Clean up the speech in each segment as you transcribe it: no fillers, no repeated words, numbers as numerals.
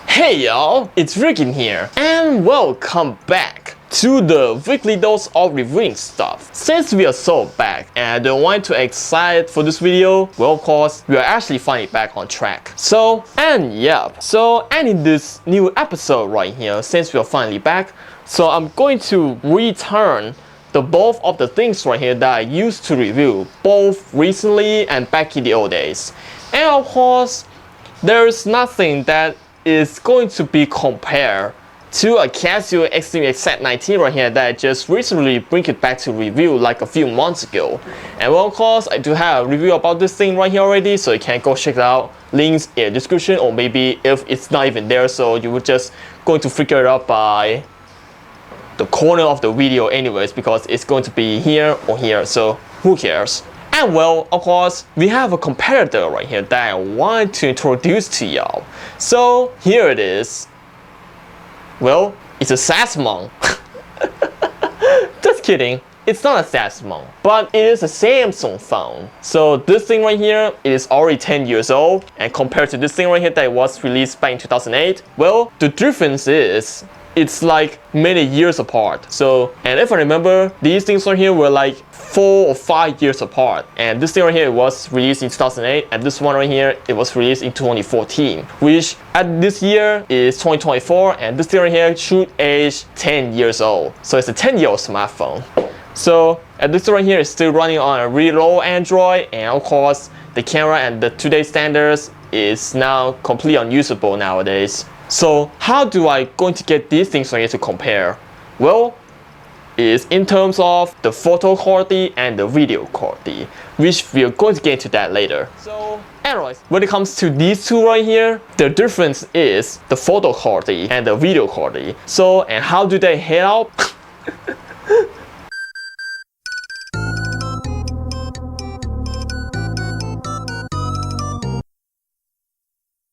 Hey y'all, it's Ryukin here, and welcome back to the weekly dose of reviewing stuff. Since we are so back and I don't want to excited for this video, well of course, we are actually finally back on track. And in this new episode right here, since we are finally back, so I'm going to return the both of the things right here that I used to review both recently and back in the old days. And of course, there's nothing that is going to be compared to a Casio Extreme X19 right here that I just recently bring it back to review like a few months ago. And well, of course, I do have a review about this thing right here already, so you can go check it out. Links in the description, or maybe if it's not even there, so you would just going to figure it out by the corner of the video anyways, because it's going to be here or here, so who cares. And well, of course, we have a competitor right here that I want to introduce to y'all. So here it is. Well, it's a Sasmung. Just kidding. It's not a Sasmung, but it is a Samsung phone. So this thing right here, it is already 10 years old, and compared to this thing right here that was released back in 2008, well, the difference is it's like many years apart. So, and if I remember, these things right here were like 4 or 5 years apart. And this thing right here was released in 2008, and this one right here, it was released in 2014. Which at this year is 2024, and this thing right here should age 10 years old. So it's a 10-year-old smartphone. So, and this right here is still running on a really low Android, and of course, the camera and the today's standards is now completely unusable nowadays. So how do I going to get these things right here to compare? Well, it's in terms of the photo quality and the video quality, which we are going to get into that later. So anyways, when it comes to these two right here, the difference is the photo quality and the video quality. So, and how do they head out?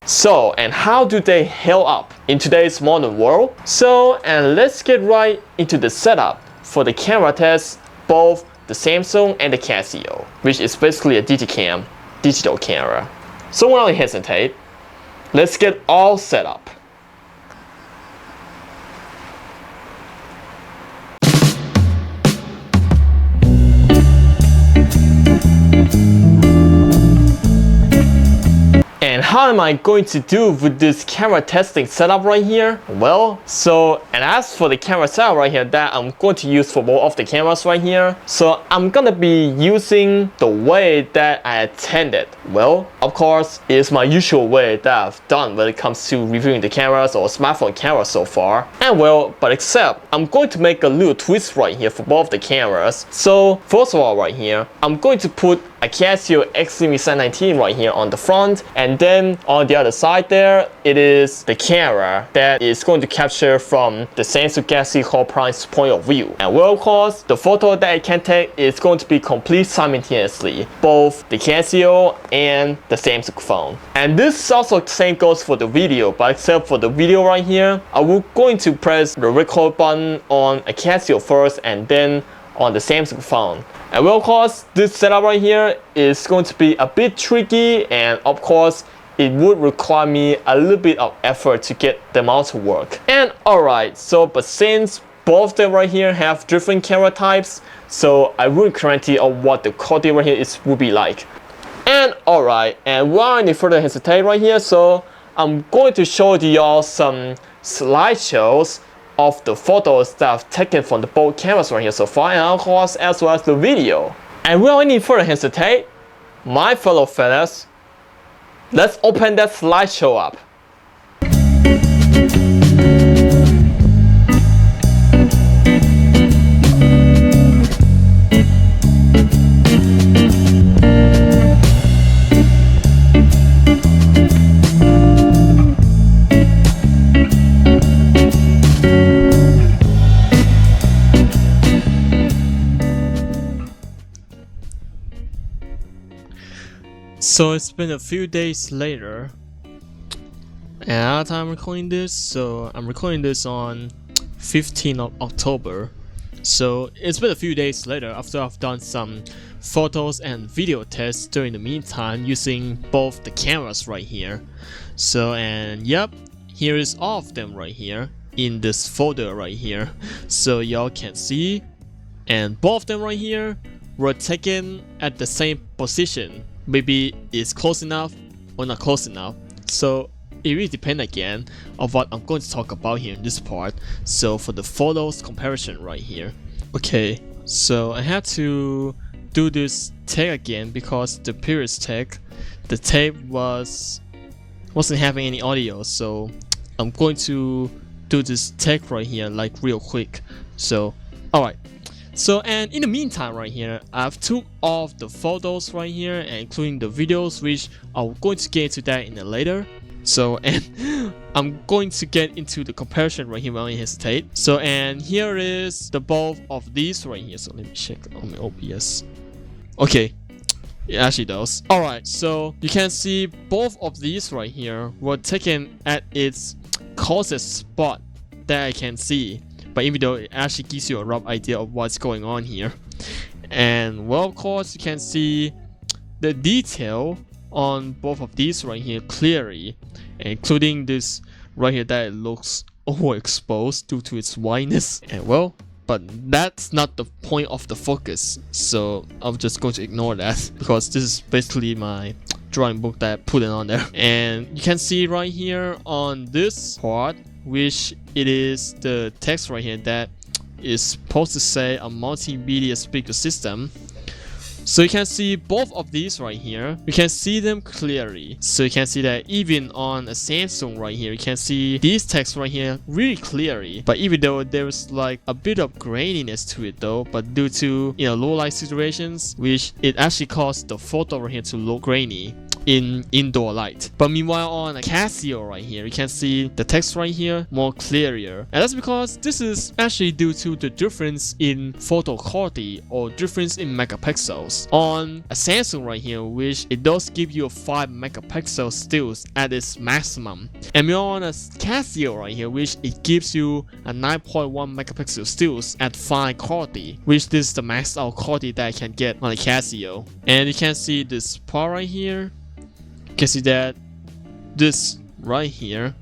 So, and how do they hold up in today's modern world? So, and let's get right into the setup for the camera test, both the Samsung and the Casio, which is basically a Digicam, digital camera. So why don't hesitate? Let's get all set up. And how am I going to do with this camera testing setup right here? Well, so, and as for the camera setup right here that I'm going to use for both of the cameras right here, so I'm gonna be using the way that I intended. Well, of course, it's my usual way that I've done when it comes to reviewing the cameras or smartphone cameras so far. And well, but except I'm going to make a little twist right here for both the cameras. So first of all right here, I'm going to put a Casio Extreme X19 right here on the front, and then on the other side there, it is the camera that is going to capture from the Samsung Galaxy Core Prime's point of view. And well, of course, the photo that I can take is going to be complete simultaneously, both the Casio and the Samsung phone. And this also same goes for the video, but except for the video right here, I will going to press the record button on a Casio first and then on the Samsung phone. And well, of course, this setup right here is going to be a bit tricky, and of course, it would require me a little bit of effort to get them all to work. And alright, so but since both of them right here have different camera types, so I wouldn't guarantee of what the quality right here would be like. And alright, and without any further hesitate right here, so I'm going to show y'all some slideshows of the photos that I've taken from the both cameras right here so far, and of course as well as the video. And without any further hesitate, my fellow fellas, let's open that slideshow up. So it's been a few days later, and at the time I'm recording this, so I'm recording this on 15th of October. So it's been a few days later after I've done some photos and video tests during the meantime using both the cameras right here. So, and yep, here is all of them right here in this folder right here, so y'all can see. And both of them right here were taken at the same position. Maybe it's close enough or not close enough. So it really depends again on what I'm going to talk about here in this part. So for the photos comparison right here. Okay, so I had to do this take again because the previous take, the tape wasn't having any audio. So I'm going to do this take right here like real quick. So alright. So, and in the meantime right here, I've took off the photos right here, and including the videos, which I'm going to get into that in a later. So, and I'm going to get into the comparison right here when I hesitate. So, and here is the both of these right here. So let me check on my OBS. Okay, it actually does. Alright, so you can see both of these right here were taken at its closest spot that I can see. But even though it actually gives you a rough idea of what's going on here. And well, of course, you can see the detail on both of these right here clearly, including this right here that it looks overexposed due to its whiteness. And well, but that's not the point of the focus, so I'm just going to ignore that because this is basically my drawing book that I put it on there. And you can see right here on this part, which it is the text right here that is supposed to say a multimedia speaker system. So you can see both of these right here, you can see them clearly. So you can see that even on a Samsung right here, you can see these texts right here really clearly. But even though there's like a bit of graininess to it though, but due to low light situations, which it actually caused the photo right here to look grainy in indoor light. But meanwhile on a Casio right here, you can see the text right here more clearer, and that's because this is actually due to the difference in photo quality or difference in megapixels. On a Samsung right here, which it does give you a 5 megapixel stills at its maximum, and meanwhile on a Casio right here, which it gives you a 9.1 megapixel stills at fine quality, which this is the maxed out quality that I can get on a Casio. And you can see this part right here. You can see that this right here,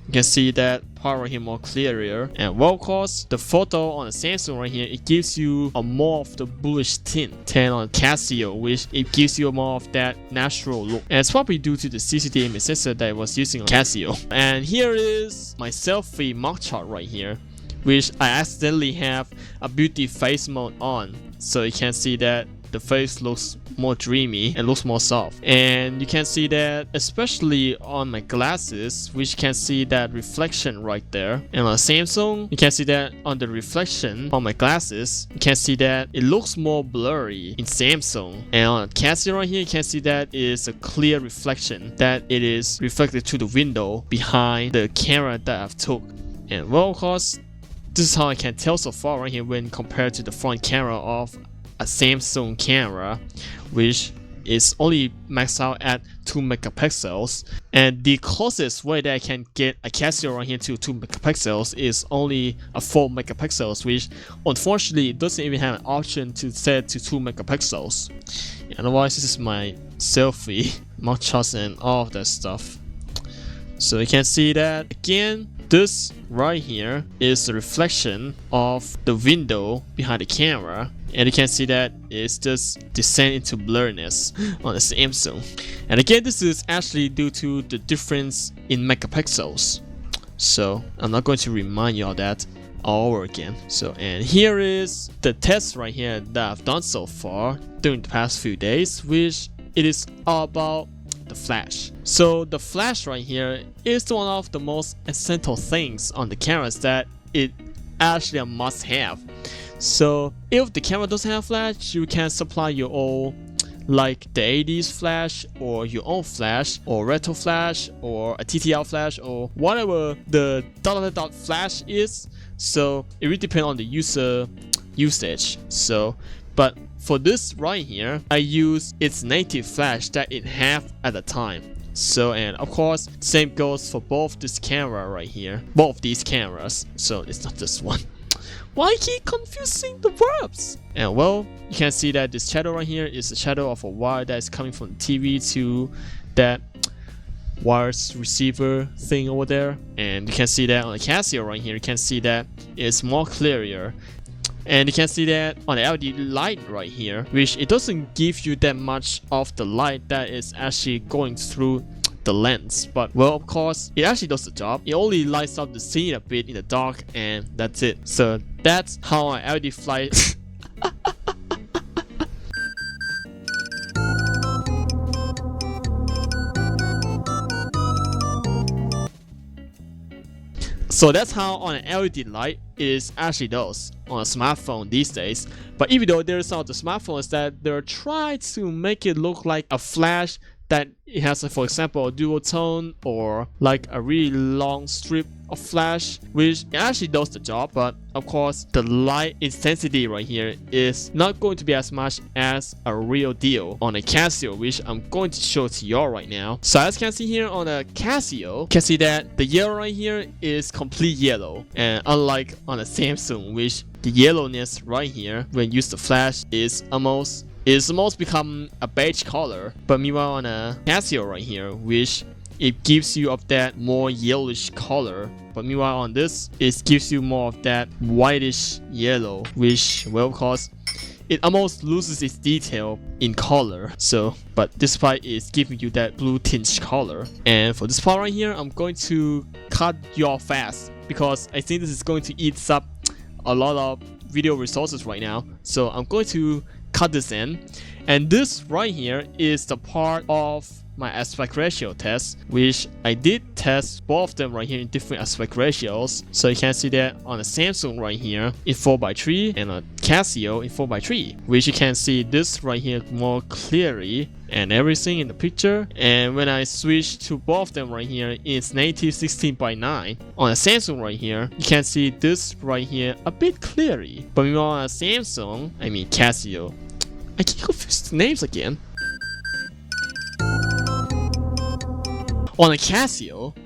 you can see that part right here more clearer. And well, of course, the photo on the Samsung right here, it gives you a more of the bluish tint than on Casio, which it gives you more of that natural look. And it's probably due to the CCD image sensor that I was using on Casio. And here is my selfie mugshot right here, which I accidentally have a beauty face mode on. So you can see that the face looks more dreamy and looks more soft. And you can see that especially on my glasses, which you can see that reflection right there. And on Samsung, you can see that on the reflection on my glasses, you can see that it looks more blurry in Samsung. And on Casio right here, you can see that it is a clear reflection, that it is reflected to the window behind the camera that I've took. And well, of course, this is how I can tell so far right here when compared to the front camera of a Samsung camera, which is only maxed out at 2 megapixels. And the closest way that I can get a Casio right here to 2 megapixels is only a 4 megapixels, which unfortunately it doesn't even have an option to set to 2 megapixels. And otherwise, this is my selfie mugshots and all of that stuff. So you can see that again, this right here is the reflection of the window behind the camera. And you can see that it's just descend into blurriness on the Samsung. And again, this is actually due to the difference in megapixels. So I'm not going to remind you all that all over again. So, and here is the test right here that I've done so far during the past few days, which it is all about the flash. So the flash right here is one of the most essential things on the cameras that it actually a must have. So if the camera doesn't have flash, you can supply your own, like the 80s flash or your own flash or retro flash or a TTL flash or whatever the ... flash is. So it really depends on the user usage. So but for this right here, I use its native flash that it have at the time. So, and of course, same goes for both this camera right here, both these cameras. So it's not this one. Why keep confusing the verbs? And well, you can see that this shadow right here is the shadow of a wire that is coming from the TV to that wireless receiver thing over there. And you can see that on the Casio right here, you can see that it's more clearer. And you can see that on the LED light right here, which it doesn't give you that much of the light that is actually going through the lens. But well, of course, it actually does the job. It only lights up the scene a bit in the dark, and that's it. So that's how an LED flight. So that's how on an LED light it actually does on a smartphone these days. But even though there's some of the smartphones that they're trying to make it look like a flash, that it has, for example, a dual tone or like a really long strip of flash, which actually does the job. But of course, the light intensity right here is not going to be as much as a real deal on a Casio, which I'm going to show to y'all right now. So as you can see here on a Casio, you can see that the yellow right here is complete yellow, and unlike on a Samsung, which the yellowness right here when used to flash is almost become a beige color. But meanwhile on a Casio right here, which it gives you of that more yellowish color. But meanwhile on this, it gives you more of that whitish yellow, which, well, of course, it almost loses its detail in color. So, but this part is giving you that blue tinge color. And for this part right here, I'm going to cut y'all fast because I think this is going to eat up a lot of video resources right now. So I'm going to cut this in, and this right here is the part of my aspect ratio test, which I did test both of them right here in different aspect ratios. So you can see that on a Samsung right here in 4:3 and a Casio in 4:3, which you can see this right here more clearly and everything in the picture. And when I switch to both of them right here, it's native 16:9. On a Samsung right here, you can see this right here a bit clearly. But meanwhile on a Samsung, I mean Casio, I keep confused the names again. On a Casio,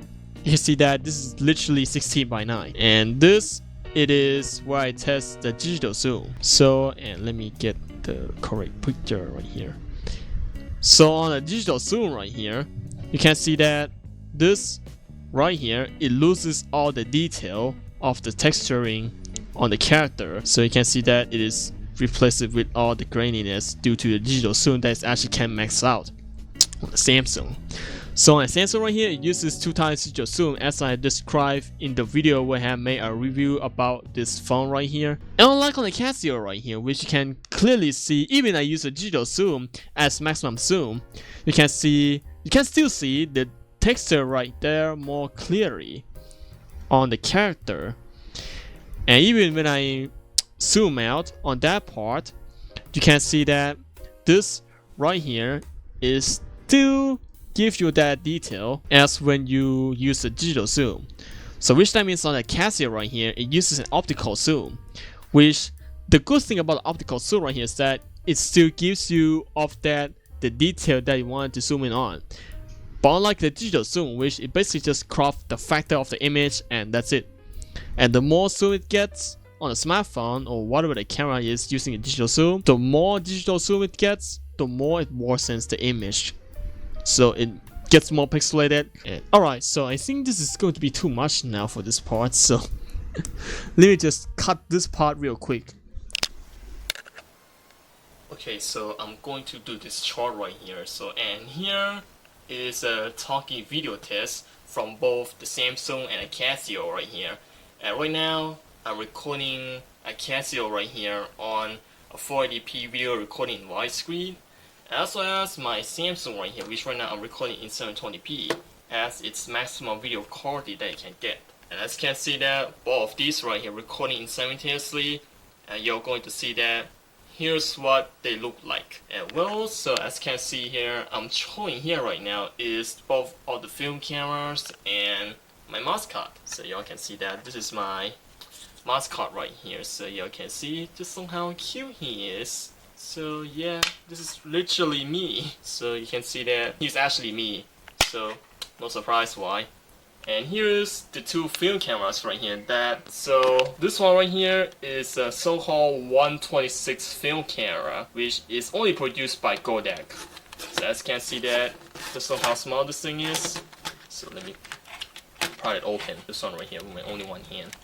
you can see that this is literally 16:9, and this, it is where I test the digital zoom. So, and let me get the correct picture right here. So on a digital zoom right here, you can see that this right here, it loses all the detail of the texturing on the character. So you can see that it is replaced with all the graininess due to the digital zoom that actually can max out on the Samsung. So on a Samsung right here, it uses 2x digital zoom, as I described in the video where I have made a review about this phone right here. And unlike on the Casio right here, which you can clearly see, even I use a digital zoom as maximum zoom, you can still see the texture right there more clearly on the character. And even when I zoom out on that part, you can see that this right here is still give you that detail as when you use a digital zoom. So which that means on the Casio right here, it uses an optical zoom, which the good thing about the optical zoom right here is that it still gives you of that the detail that you want to zoom in on. But unlike the digital zoom, which it basically just crops the factor of the image and that's it. And the more zoom it gets on a smartphone or whatever the camera is using a digital zoom, the more digital zoom it gets, the more it worsens the image. So it gets more pixelated. Alright, so I think this is going to be too much now for this part, so let me just cut this part real quick. Okay, so I'm going to do this chart right here. So, and here is a talkie video test from both the Samsung and a Casio right here. And right now, I'm recording a Casio right here on a 480p video recording in widescreen, as well as my Samsung right here, which right now I'm recording in 720p as its maximum video quality that you can get. And as you can see that both of these right here recording simultaneously, and you're going to see that here's what they look like. And well, so as you can see here, I'm showing here right now is both of the film cameras and my mascot. So y'all can see that this is my mascot right here. So y'all can see just how cute he is. So yeah, this is literally me. So you can see that he's actually me. So no surprise why. And here's the two film cameras right here. So this one right here is a so-called 126 film camera, which is only produced by Kodak. So as you can see that, just how small this thing is. So let me pry it open. This one right here with my only one hand.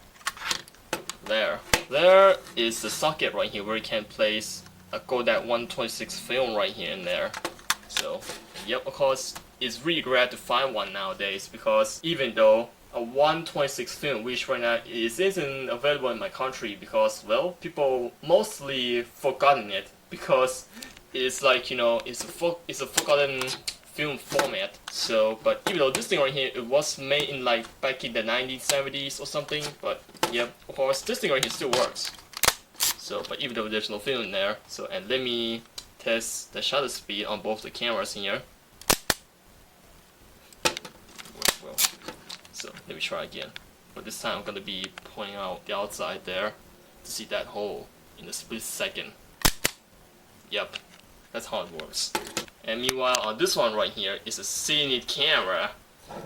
There is the socket right here where you can place a Kodak 126 film right here and there. So, yep, of course, it's really rare to find one nowadays because even though a 126 film, which right now isn't available in my country because, well, people mostly forgotten it because it's like, you know, it's a forgotten film format. So, but even though this thing right here, it was made in like back in the 1970s or something, but yep, of course, this thing right here still works. So, but even though there's no film in there, so, and let me test the shutter speed on both the cameras here. Well, so let me try again. But this time I'm gonna be pointing out the outside there to see that hole in a split second. Yep, that's how it works. And meanwhile, on this one right here is a Cine camera.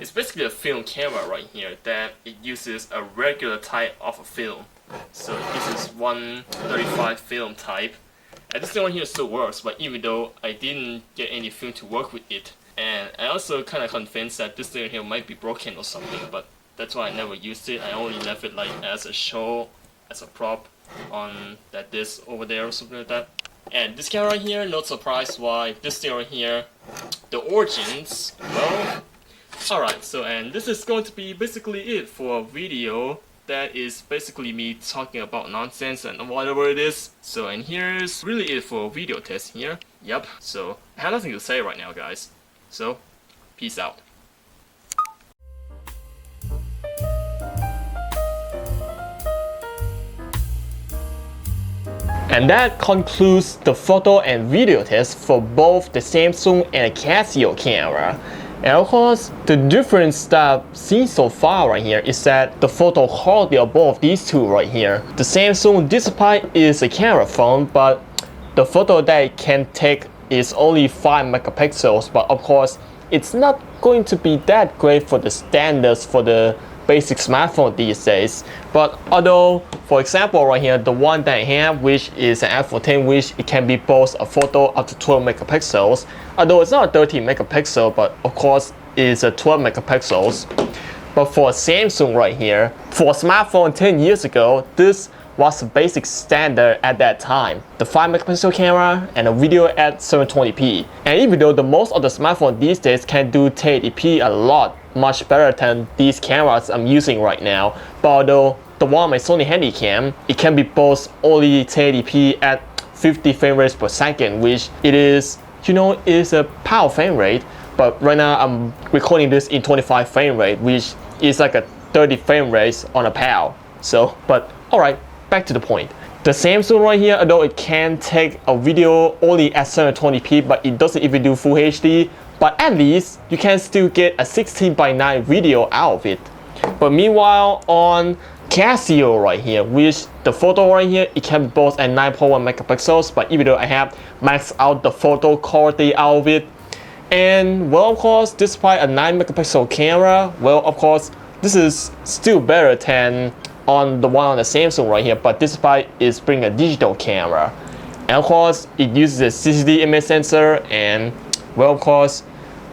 It's basically a film camera right here that it uses a regular type of a film. So this is 135 film type. And this one here still works, but even though I didn't get any film to work with it, and I also kind of convinced that this thing here might be broken or something, but that's why I never used it. I only left it like as a show, as a prop on that disc over there or something like that. And this camera right here, no surprise why this thing right here, the origins, well, alright, so and this is going to be basically it for a video that is basically me talking about nonsense and whatever it is. So and here's really it for a video test here. Yep, so I have nothing to say right now, guys. So, peace out. And that concludes the photo and video test for both the Samsung and the Casio camera. And of course, the difference that I've seen so far right here is that the photo quality of both these two right here. The Samsung, despite is a camera phone, but the photo that it can take is only 5 megapixels. But of course, it's not going to be that great for the standards for the basic smartphone these days. But although, for example right here, the one that I have, which is an iPhone 10, which it can be both a photo up to 12 megapixels, although it's not a 13 megapixel, but of course it's a 12 megapixels. But for Samsung right here, for a smartphone 10 years ago, this was the basic standard at that time. The 5 megapixel camera and a video at 720p. And even though the most of the smartphones these days can do 1080p a lot much better than these cameras I'm using right now, but although the one on my Sony Handycam, it can be both only 1080p at 50 frame rates per second, which it is, you know, is a power frame rate. But right now I'm recording this in 25 frame rate, which is like a 30 frame rates on a PAL. So, but alright, back to the point. The Samsung right here, although it can take a video only at 720p, but it doesn't even do full HD, but at least you can still get a 16:9 video out of it. But meanwhile on Casio right here, which the photo right here, it can be both at 9.1 megapixels, but even though I have maxed out the photo quality out of it, and well, of course, despite a 9 megapixel camera, well, of course, this is still better than on the one on the Samsung right here, but despite it's bringing a digital camera. And of course, it uses a CCD image sensor, and well, of course,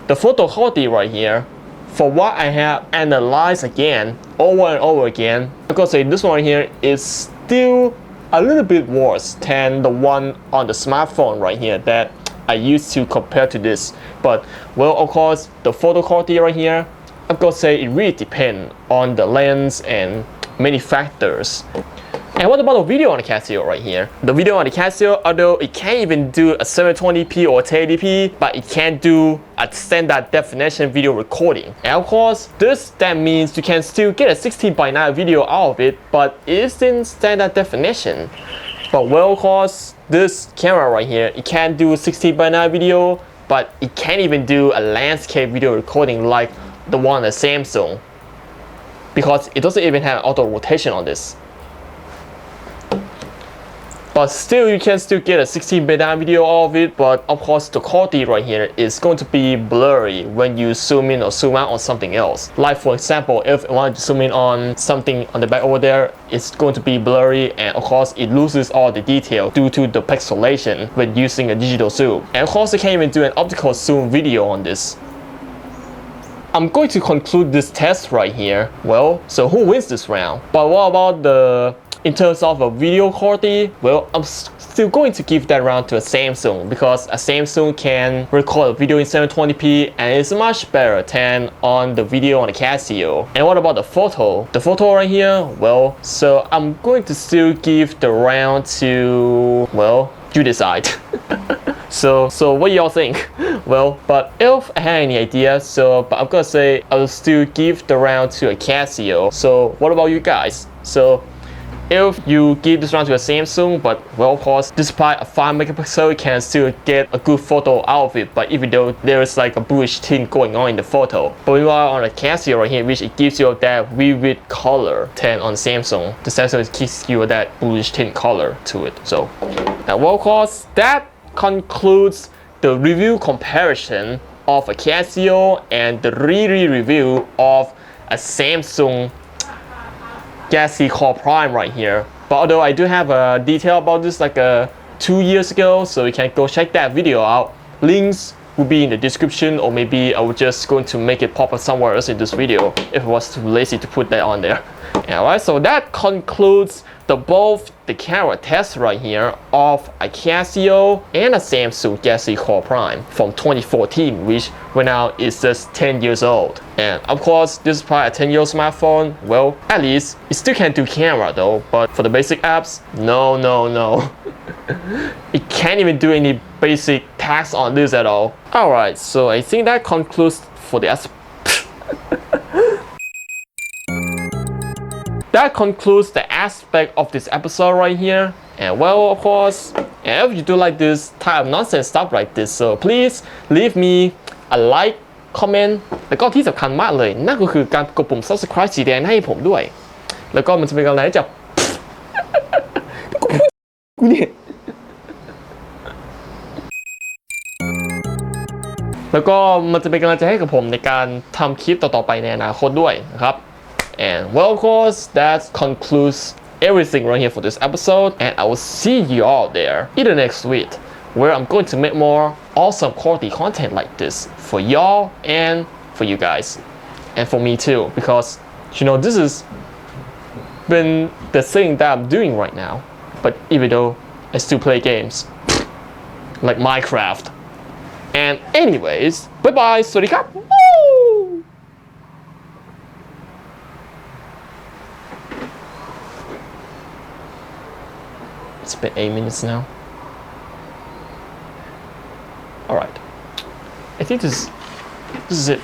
the photo quality right here, for what I have analyzed again, over and over again, I'm gonna say this one right here is still a little bit worse than the one on the smartphone right here that I used to compare to this. But well, of course, the photo quality right here, I'm gonna say it really depends on the lens and many factors. And what about the video on the Casio right here? The video on the Casio, although it can't even do a 720p or 1080p, but it can do a standard definition video recording. And of course, that means you can still get a 16:9 video out of it, but it is in standard definition. But well, of course, this camera right here, it can do 16:9 video, but it can't even do a landscape video recording like the one on the Samsung, because it doesn't even have auto rotation on this. But still, you can still get a 16:9 video out of it, but of course the quality right here is going to be blurry when you zoom in or zoom out on something else. Like for example, if I want to zoom in on something on the back over there, it's going to be blurry, and of course it loses all the detail due to the pixelation when using a digital zoom. And of course, you can't even do an optical zoom video on this. I'm going to conclude this test right here. Well, so who wins this round? But what about in terms of a video quality? Well, I'm still going to give that round to a Samsung because a Samsung can record a video in 720p and it's much better than on the video on the Casio. And what about the photo? The photo right here? Well, so I'm going to still give the round to, well, you decide. So what do y'all think? Well, but if I had any ideas, but I'm gonna say I'll still give the round to a Casio. So what about you guys? So if you give this round to a Samsung, but well, of course, despite a 5 megapixel, you can still get a good photo out of it. But even though there is like a bluish tint going on in the photo, but we are on a Casio right here, which it gives you that vivid color. Than on Samsung, the Samsung gives you that bluish tint color to it. So, and well, of course, that concludes the review comparison of a Casio and the review of a Samsung Galaxy Core Prime right here. But although I do have a detail about this like 2 years ago, so you can go check that video out. Links will be in the description, or maybe I was just going to make it pop up somewhere else in this video if I was too lazy to put that on there. Alright, so that concludes both the camera test right here of a Casio and a Samsung Galaxy Core Prime from 2014, which right now is just 10 years old. And of course, this is probably a 10-year-old smartphone. Well, at least it still can do camera though, but for the basic apps, no. It can't even do any basic tasks on this at all. Alright, so I think that concludes for the That concludes the aspect of this episode right here. And well, of course, if you do like this type of nonsense stuff like this, so please leave me a like, comment แล้วก็ที่สำคัญมากเลยนั่นก็คือการกดปุ่ม subscribe สีแดงให้ผมด้วยแล้วก็มันจะเป็นกำลังใจให้กูเนี่ยแล้วก็มันจะเป็นกำลังใจให้กับผมในการทำคลิปต่อๆไปในอนาคตด้วยนะครับ And well, of course, that concludes everything right here for this episode. And I will see you all there in the next week, where I'm going to make more awesome quality content like this for y'all and for you guys. And for me too, because, you know, this has been the thing that I'm doing right now. But even though I still play games, like Minecraft. And anyways, bye-bye, สวัสดีครับ It's been 8 minutes now. Alright. I think this is it.